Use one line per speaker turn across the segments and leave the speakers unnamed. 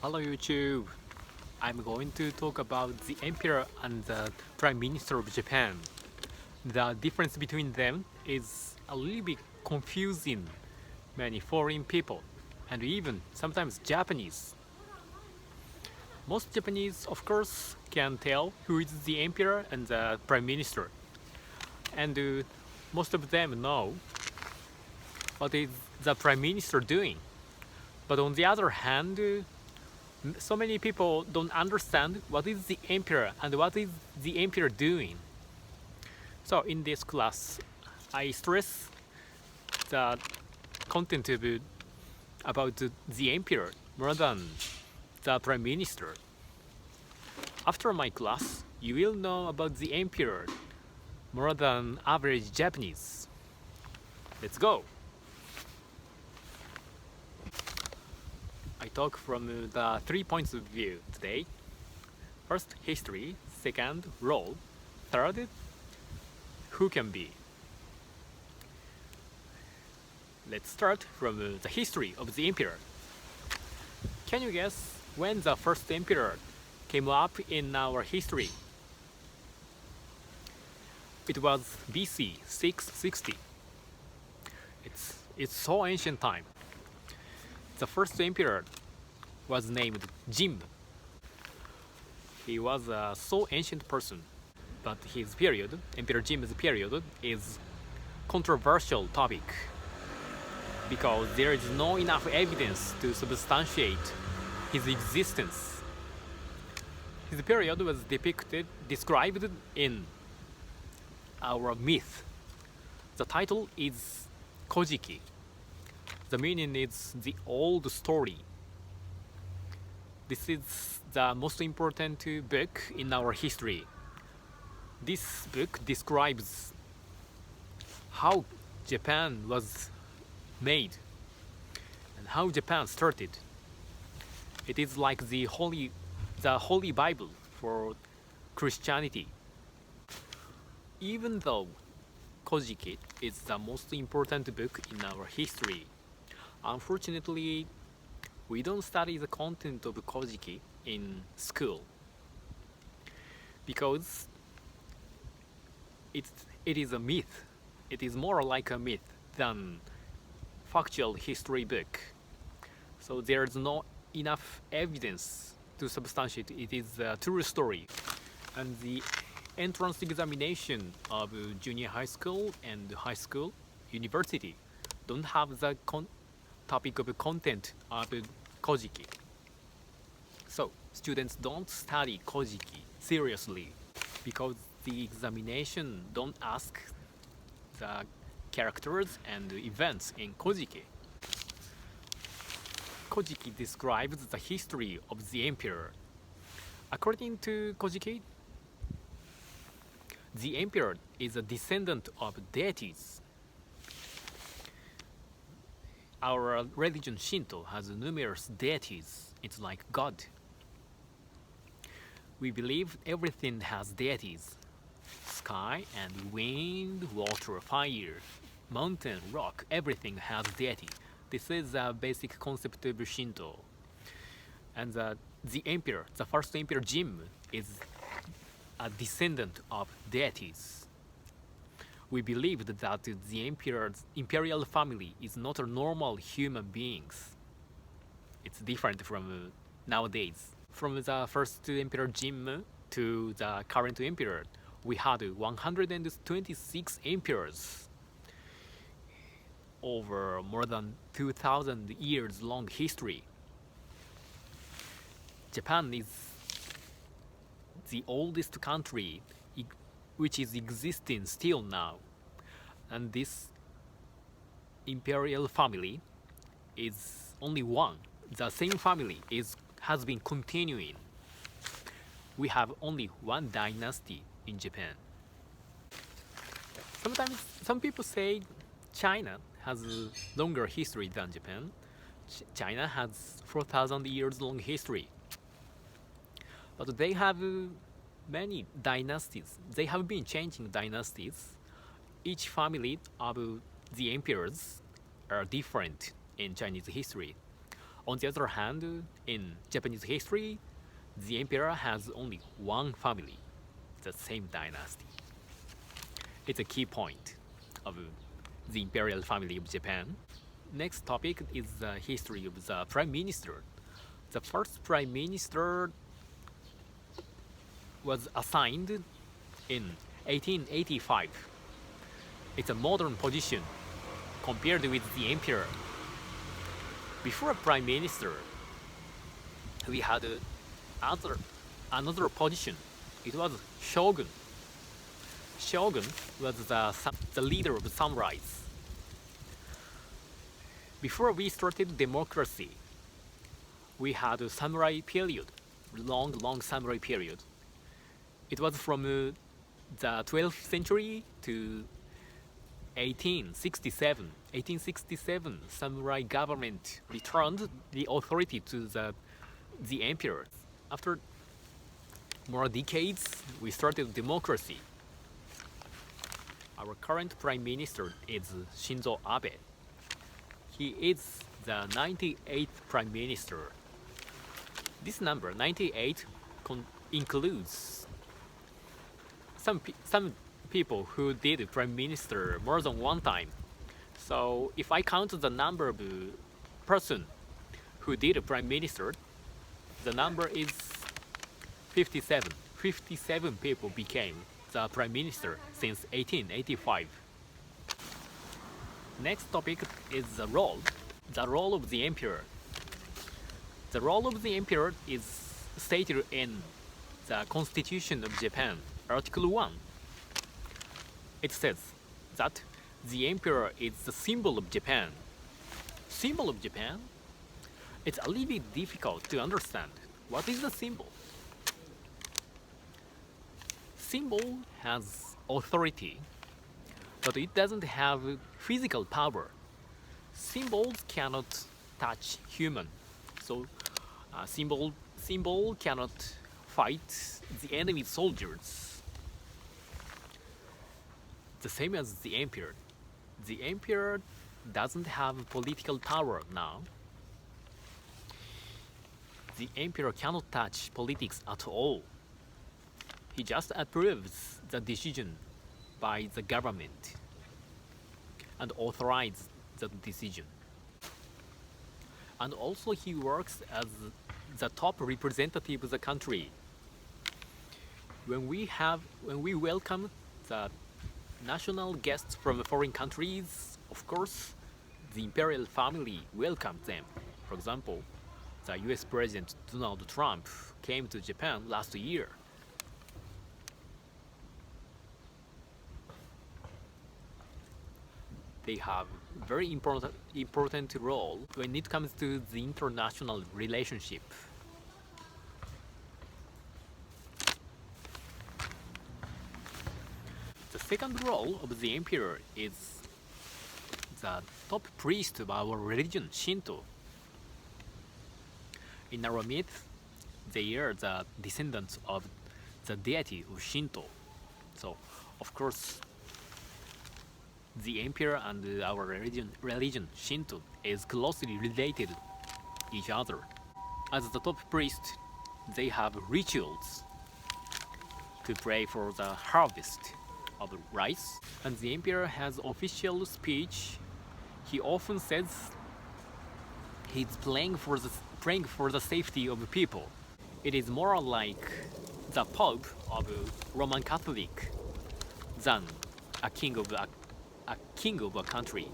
Hello YouTube. I'm going to talk about the Emperor and the Prime Minister of Japan. The difference between them is a little bit confusing many foreign people and even sometimes Japanese. Most Japanese, of course, can tell who is the Emperor and the Prime Minister. And most of them know what is the Prime Minister doing. But on the other hand, so many people don't understand what is the emperor and what is the emperor doing. So in this class, I stress the content about the emperor more than the prime minister. After my class, you will know about the emperor more than average Japanese. Let's go! I talk from the 3 points of view today. First, history. Second, role. Third, who can be. Let's start from the history of the emperor. Can you guess when the first emperor came up in our history? It was BC 660. It's so ancient time. The first emperor was named Jin. He was a so ancient person, but his period, Emperor Jin's period, is controversial topic because there is no enough evidence to substantiate his existence. His period was described in our myth. The title is Kojiki. The meaning is the old story. This is the most important book in our history. This book describes how Japan was made and how Japan started. It is like the Holy Bible for Christianity. Even though Kojiki is the most important book in our history, unfortunately, we don't study the content of Kojiki in school because it is a myth. It is more like a myth than factual history book. So there is no enough evidence to substantiate it is a true story. And the entrance examination of junior high school and high school, university don't have the topic of content of Kojiki. So students don't study Kojiki seriously because the examination don't ask the characters and events in Kojiki. Kojiki describes the history of the emperor. According to Kojiki, the emperor is a descendant of deities. Our religion Shinto has numerous deities. It's like God. We believe everything has deities. Sky and wind, water, fire, mountain, rock, everything has deity. This is a basic concept of Shinto. And the emperor, the first emperor Jin, is a descendant of deities. We believed that the emperor's imperial family is not a normal human beings. It's different from nowadays. From the first emperor Jin to the current emperor, we had 126 emperors over more than 2,000 years long history. Japan is the oldest country which is existing still now, and this imperial family is only one. The same family has been continuing. We have only one dynasty in Japan. Sometimes some people say China has a longer history than Japan. China has 4,000 years long history, but they have many dynasties. They have been changing dynasties. Each family of the emperors are different in Chinese history. On the other hand, in Japanese history, the emperor has only one family, the same dynasty. It's a key point of the imperial family of Japan. Next topic is the history of the prime minister. The first prime minister was assigned in 1885. It's a modern position compared with the emperor. Before prime minister, we had another position. It was shogun. Shogun was the leader of the samurais. Before we started democracy, we had a samurai period, long samurai period. It was from the 12th century to 1867. 1867, samurai government returned the authority to the emperor. After more decades, we started democracy. Our current prime minister is Shinto Abe. He is the 98th prime minister. This number, 98, includes some people who did prime minister more than one time. So if I count the number of person who did a prime minister, the number is 57. 57 people became the prime minister since 1885. Next topic is the role of the emperor. The role of the emperor is stated in the Constitution of Japan, Article 1. It says that the emperor is the symbol of Japan. Symbol of Japan? It's a little bit difficult to understand. What is the symbol? Symbol has authority, but it doesn't have physical power. Symbols cannot touch human, so symbol cannot fight the enemy soldiers. The same as the emperor. The emperor doesn't have political power now. The emperor cannot touch politics at all. He just approves the decision by the government and authorizes the decision. And also he works as the top representative of the country. When we welcome the national guests from foreign countries, of course, the imperial family welcomed them. For example, the US President Donald Trump came to Japan last year. They have very important role when it comes to the international relationship. The second role of the emperor is the top priest of our religion, Shinto. In our myth, they are the descendants of the deity of Shinto. So, of course, the emperor and our religion Shinto is closely related each other. As the top priest, they have rituals to pray for the harvest of rice, and the emperor has official speech. He often says he's praying for the safety of people. It is more like the Pope of Roman Catholic than a king of a country.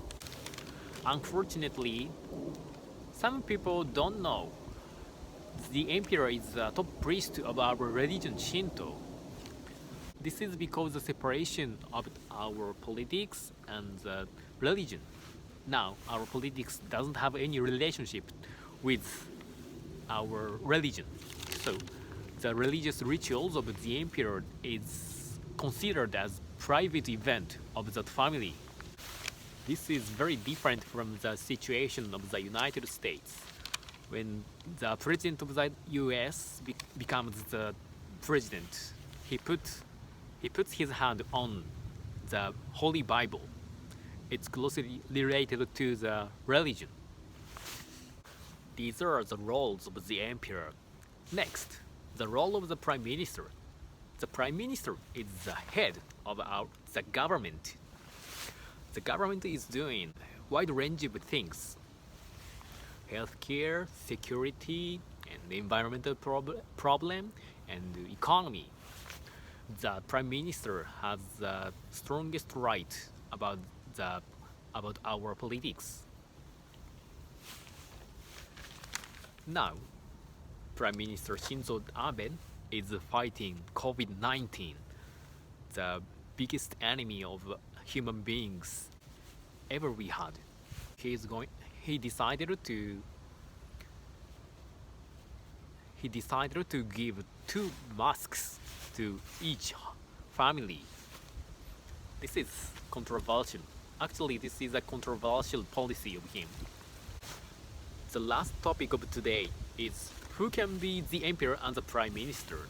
Unfortunately, some people don't know the emperor is the top priest of our religion Shinto. This is because the separation of our politics and the religion. Now, our politics doesn't have any relationship with our religion. So, the religious rituals of the emperor is considered as private event of that family. This is very different from the situation of the United States. When the president of the US becomes the president, he puts his hand on the Holy Bible. It's closely related to the religion. These are the roles of the emperor. Next, the role of the prime minister. The prime minister is the head of the government. The government is doing a wide range of things: healthcare, security, and environmental problem, and economy. The prime minister has the strongest right the about our politics. Now, Prime Minister Shinto Abe is fighting COVID-19, the biggest enemy of human beings ever we had. He is going. He decided to. He decided to give 2 masks to each family. This is controversial. Actually, this is a controversial policy of him. The last topic of today is who can be the emperor and the prime minister.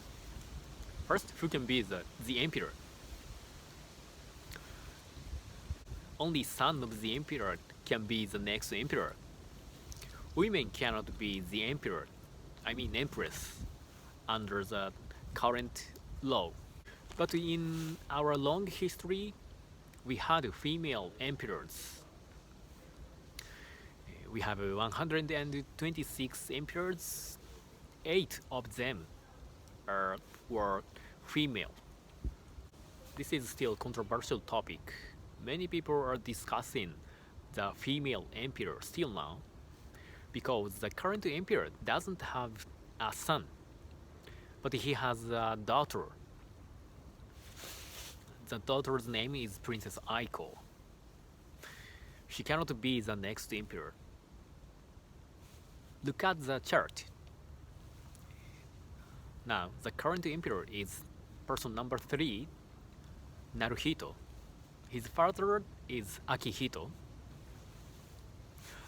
First, who can be the emperor? Only son of the emperor can be the next emperor. Women cannot be the emperor, empress, under the current law. But in our long history, we had female emperors. We have 126 emperors. 8 of them were female. This is still a controversial topic. Many people are discussing the female emperor still now because the current emperor doesn't have a son, but he has a daughter. The daughter's name is Princess Aiko. She cannot be the next emperor. Look at the chart. Now, the current emperor is person number 3, Naruhito. His father is Akihito.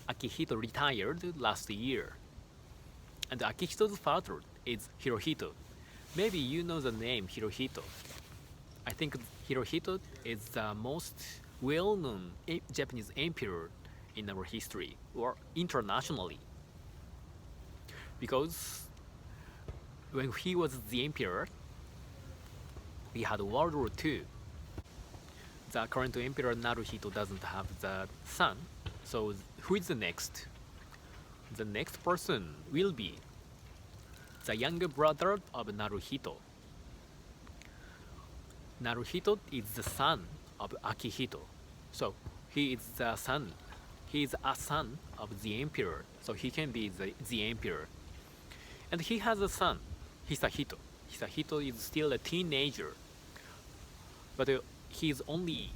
Akihito retired last year. And Akihito's father is Hirohito. Maybe you know the name Hirohito. I think Hirohito is the most well-known Japanese emperor in our history, or internationally. Because when he was the emperor, we had World War II. The current emperor Naruhito doesn't have the son, so who is the next? The next person will be the younger brother of Naruhito. Naruhito is the son of Akihito, so he is a son of the emperor, so he can be the emperor. And he has a son, Hisahito. Hisahito is still a teenager, but he is only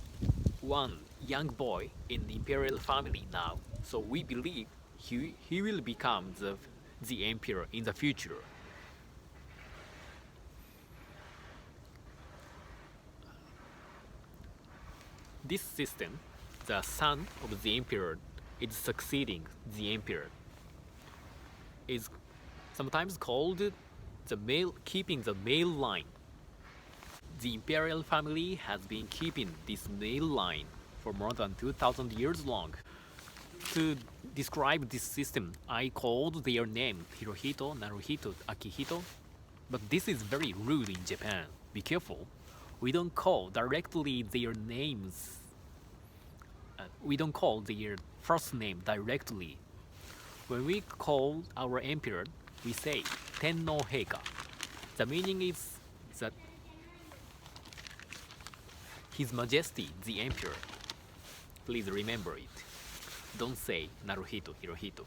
one young boy in the imperial family now, so we believe he will become the emperor in the future. This system, the son of the emperor is succeeding the emperor, is sometimes called keeping the male line. The imperial family has been keeping this male line for more than 2,000 years long. To describe this system, I called their name Hirohito, Naruhito, Akihito, but this is very rude in Japan. Be careful. We don't call directly their names. We don't call their first name directly. When we call our emperor, we say Tenno Heika. The meaning is that His Majesty the Emperor. Please remember it. Don't say Naruhito, Hirohito.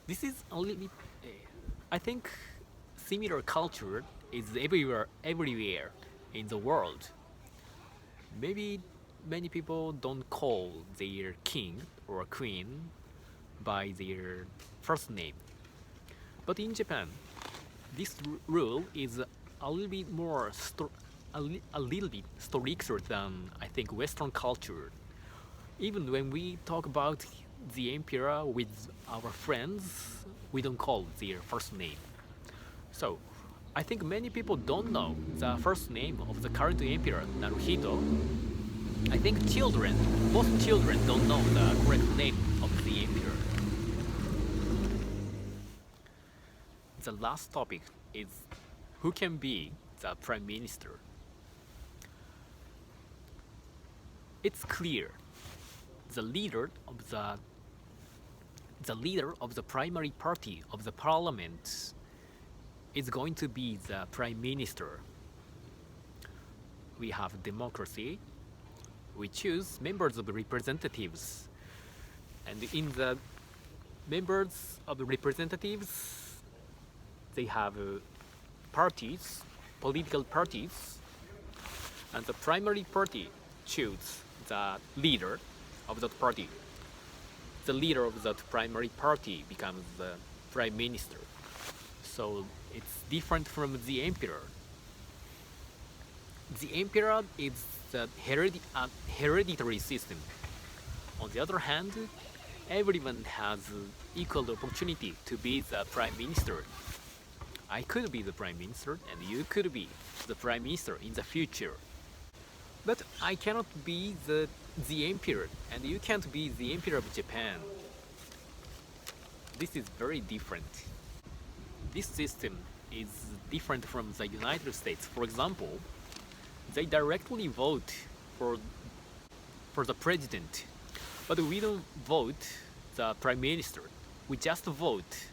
This is a little bit, I think similar culture is everywhere in the world. Maybe many people don't call their king or queen by their first name. But in Japan, this rule is a little bit more a little bit stricter than I think Western culture. Even when we talk about the emperor with our friends, we don't call their first name. So I think many people don't know the first name of the current emperor, Naruhito. I think most children don't know the correct name of the emperor. the last topic is who can be the prime minister. It's clear the leader of the primary party of the parliament is going to be the prime minister. We have democracy. We choose members of representatives, and in the members of the representatives, they have parties, political parties, and the primary party choose the leader of that party. The leader of that primary party becomes the prime minister. So it's different from the emperor. The emperor is the hereditary system. On the other hand, everyone has equal opportunity to be the prime minister. I could be the prime minister and you could be the prime minister in the future. But I cannot be the emperor and you can't be the emperor of Japan. This is very different. This system is different from the United States. For example, they directly vote for the president, but we don't vote the prime minister. We just vote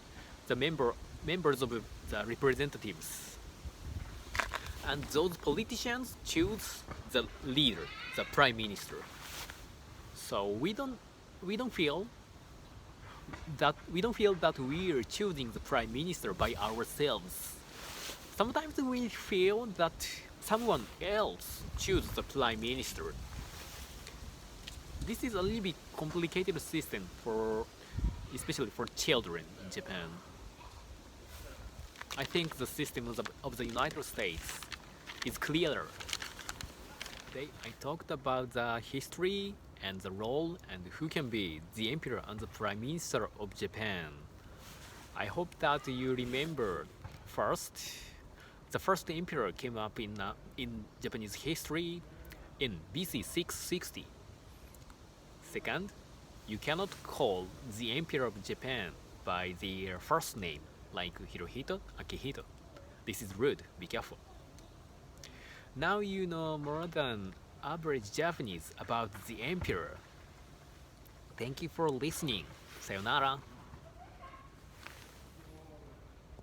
the members of the representatives. And those politicians choose the leader, the prime minister. So we don't feel that we are choosing the prime minister by ourselves. Sometimes we feel that someone else chooses the prime minister. This is a little bit complicated system especially for children in Japan. I think the system of the United States is clearer. Today I talked about the history and the role and who can be the emperor and the prime minister of Japan. I hope that you remember first, the first emperor came up in Japanese history in BC 660. Second, you cannot call the emperor of Japan by their first name, like Hirohito, Akihito. This is rude, be careful. Now you know more than average Japanese about the emperor. Thank you for listening. Sayonara.